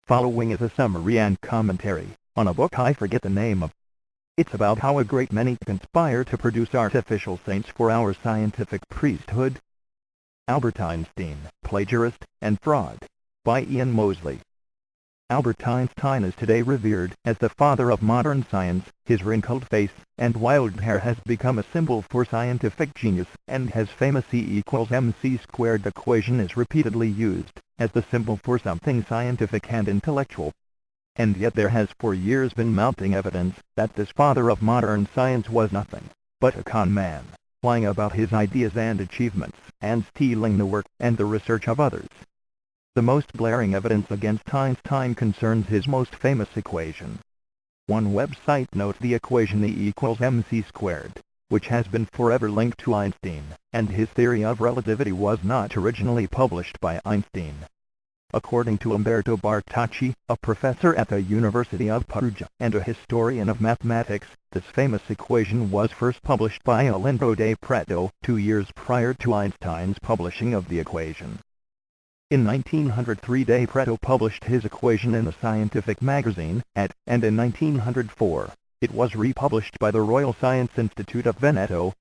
Following is a summary and commentary on a book I forget the name of. It's about how a great many conspire to produce artificial saints for our scientific priesthood. Albert Einstein, Plagiarist and Fraud, by Ian Mosley. Albert Einstein is today revered as the father of modern science. His wrinkled face and wild hair has become a symbol for scientific genius, and his famous E=mc² equation is repeatedly used as the symbol for something scientific and intellectual. And yet there has for years been mounting evidence that this father of modern science was nothing but a con man, lying about his ideas and achievements, and stealing the work and the research of others. The most glaring evidence against Einstein concerns his most famous equation. One website notes the equation E=mc², which has been forever linked to Einstein, and his theory of relativity was not originally published by Einstein. According to Umberto Bartocci, a professor at the University of Perugia and a historian of mathematics, this famous equation was first published by Alessandro de Prato 2 years prior to Einstein's publishing of the equation. In 1903 De Prato published his equation in the scientific magazine, and in 1904, it was republished by the Royal Science Institute of Veneto.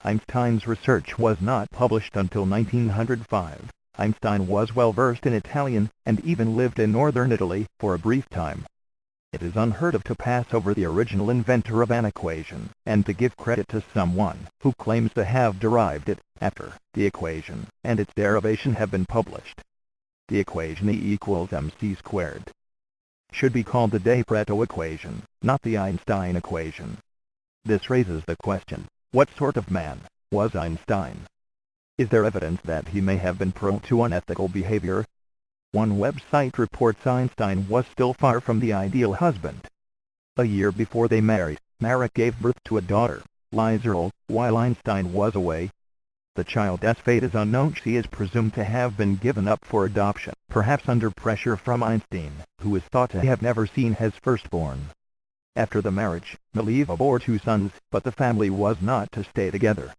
Einstein's research was not published until 1905. Einstein was well versed in Italian, and even lived in northern Italy for a brief time. It is unheard of to pass over the original inventor of an equation, and to give credit to someone who claims to have derived it after the equation and its derivation have been published. The equation E=mc² should be called the De Prato equation, not the Einstein equation. This raises the question, what sort of man was Einstein? Is there evidence that he may have been prone to unethical behavior? One website reports Einstein was still far from the ideal husband. A year before they married, Marek gave birth to a daughter, Liesl, while Einstein was away. The child's fate is unknown. She is presumed to have been given up for adoption, perhaps under pressure from Einstein, who is thought to have never seen his firstborn. After the marriage, Mileva bore 2 sons, but the family was not to stay together.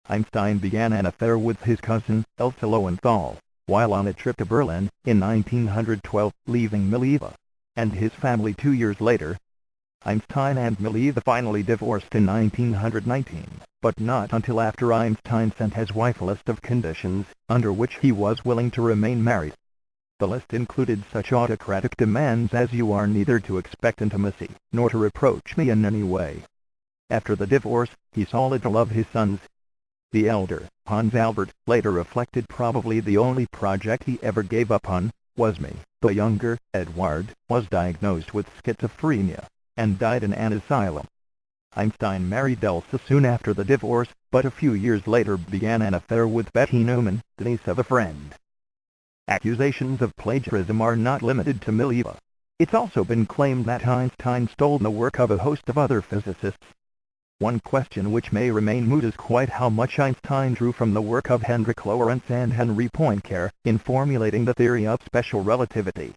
Einstein began an affair with his cousin, Elsa Lowenthal, while on a trip to Berlin in 1912, leaving Mileva and his family 2 years later. Einstein and Mileva finally divorced in 1919, but not until after Einstein sent his wife a list of conditions under which he was willing to remain married. The list included such autocratic demands as "you are neither to expect intimacy nor to reproach me in any way." After the divorce, he saw little of his sons. The elder, Hans Albert, later reflected probably the only project he ever gave up on was me. The younger, Edward, was diagnosed with schizophrenia and died in an asylum. Einstein married Elsa soon after the divorce, but a few years later began an affair with Betty Newman, the niece of a friend. Accusations of plagiarism are not limited to Mileva. It's also been claimed that Einstein stole the work of a host of other physicists. One question which may remain moot is quite how much Einstein drew from the work of Hendrik Lorentz and Henri Poincaré in formulating the theory of special relativity.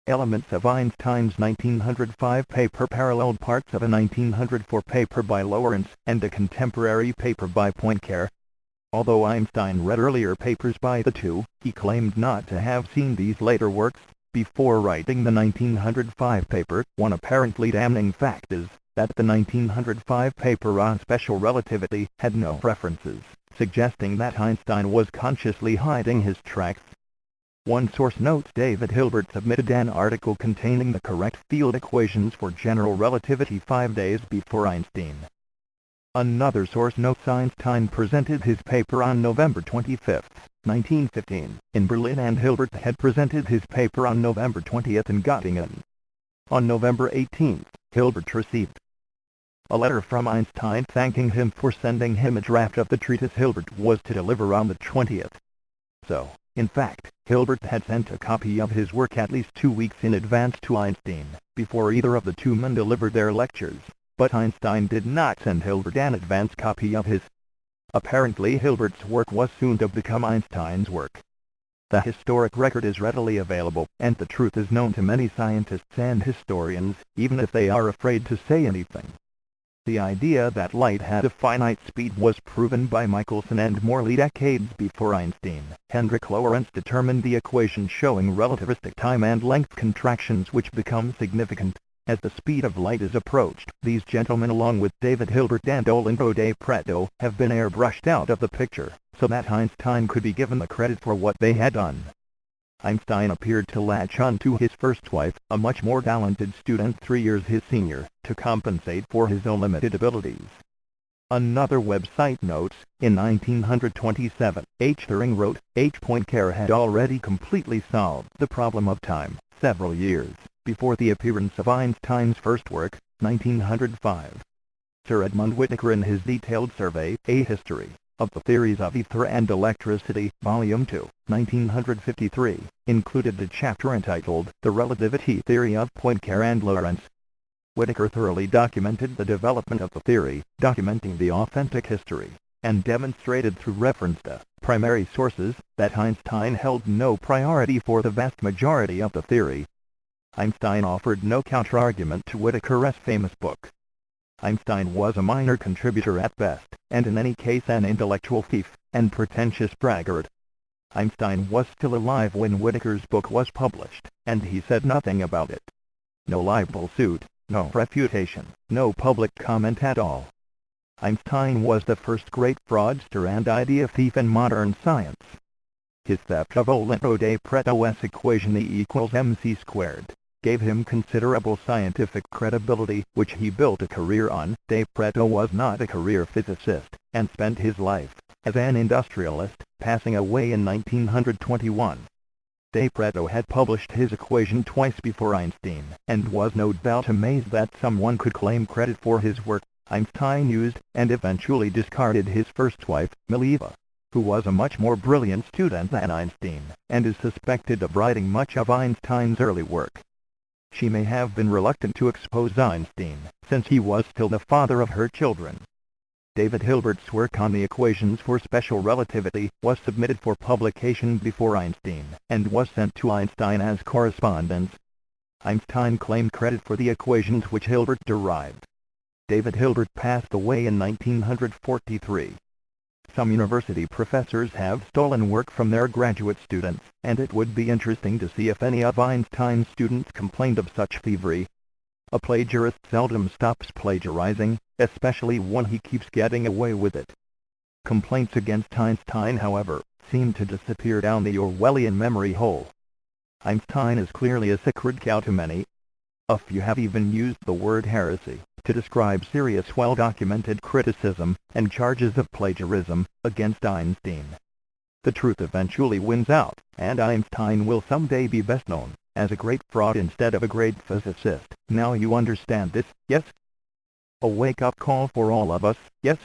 Elements of Einstein's 1905 paper paralleled parts of a 1904 paper by Lorentz and a contemporary paper by Poincaré. Although Einstein read earlier papers by the two, he claimed not to have seen these later works before writing the 1905 paper. One apparently damning fact is that the 1905 paper on special relativity had no references, suggesting that Einstein was consciously hiding his tracks. One source notes David Hilbert submitted an article containing the correct field equations for general relativity 5 days before Einstein. Another source notes Einstein presented his paper on November 25, 1915, in Berlin, and Hilbert had presented his paper on November 20 in Göttingen. On November 18, Hilbert received a letter from Einstein thanking him for sending him a draft of the treatise Hilbert was to deliver on the 20th. So, in fact, Hilbert had sent a copy of his work at least 2 weeks in advance to Einstein, before either of the two men delivered their lectures, but Einstein did not send Hilbert an advance copy of his. Apparently Hilbert's work was soon to become Einstein's work. The historic record is readily available, and the truth is known to many scientists and historians, even if they are afraid to say anything. The idea that light had a finite speed was proven by Michelson and Morley decades before Einstein. Hendrik Lorentz determined the equation showing relativistic time and length contractions which become significant as the speed of light is approached. These gentlemen, along with David Hilbert and Orlando de Pretto, have been airbrushed out of the picture, so that Einstein could be given the credit for what they had done. Einstein appeared to latch on to his first wife, a much more talented student 3 years his senior, to compensate for his own limited abilities. Another website notes, in 1927, H. Turing wrote, H. Poincare had already completely solved the problem of time, several years before the appearance of Einstein's first work, 1905. Sir Edmund Whittaker, in his detailed survey, A History of the Theories of Ether and Electricity, Volume 2, 1953, included a chapter entitled The Relativity Theory of Poincare and Lorentz. Whittaker thoroughly documented the development of the theory, documenting the authentic history, and demonstrated through reference to primary sources that Einstein held no priority for the vast majority of the theory. Einstein offered no counter-argument to Whittaker's famous book. Einstein was a minor contributor at best, and in any case an intellectual thief and pretentious braggart. Einstein was still alive when Whittaker's book was published, and he said nothing about it. No libel suit, no refutation, no public comment at all. Einstein was the first great fraudster and idea thief in modern science. His theft of Orlando de Pretto's equation E equals mc squared gave him considerable scientific credibility, which he built a career on. De Pretto was not a career physicist, and spent his life as an industrialist, passing away in 1921. De Pretto had published his equation twice before Einstein, and was no doubt amazed that someone could claim credit for his work. Einstein used, and eventually discarded, his first wife, Mileva, who was a much more brilliant student than Einstein, and is suspected of writing much of Einstein's early work. She may have been reluctant to expose Einstein, since he was still the father of her children. David Hilbert's work on the equations for special relativity was submitted for publication before Einstein, and was sent to Einstein as correspondence. Einstein claimed credit for the equations which Hilbert derived. David Hilbert passed away in 1943. Some university professors have stolen work from their graduate students, and it would be interesting to see if any of Einstein's students complained of such thievery. A plagiarist seldom stops plagiarizing, especially when he keeps getting away with it. Complaints against Einstein, however, seem to disappear down the Orwellian memory hole. Einstein is clearly a sacred cow to many. A few have even used the word heresy to describe serious, well-documented criticism and charges of plagiarism against Einstein. The truth eventually wins out, and Einstein will someday be best known as a great fraud instead of a great physicist. Now you understand this, yes? A wake-up call for all of us, yes?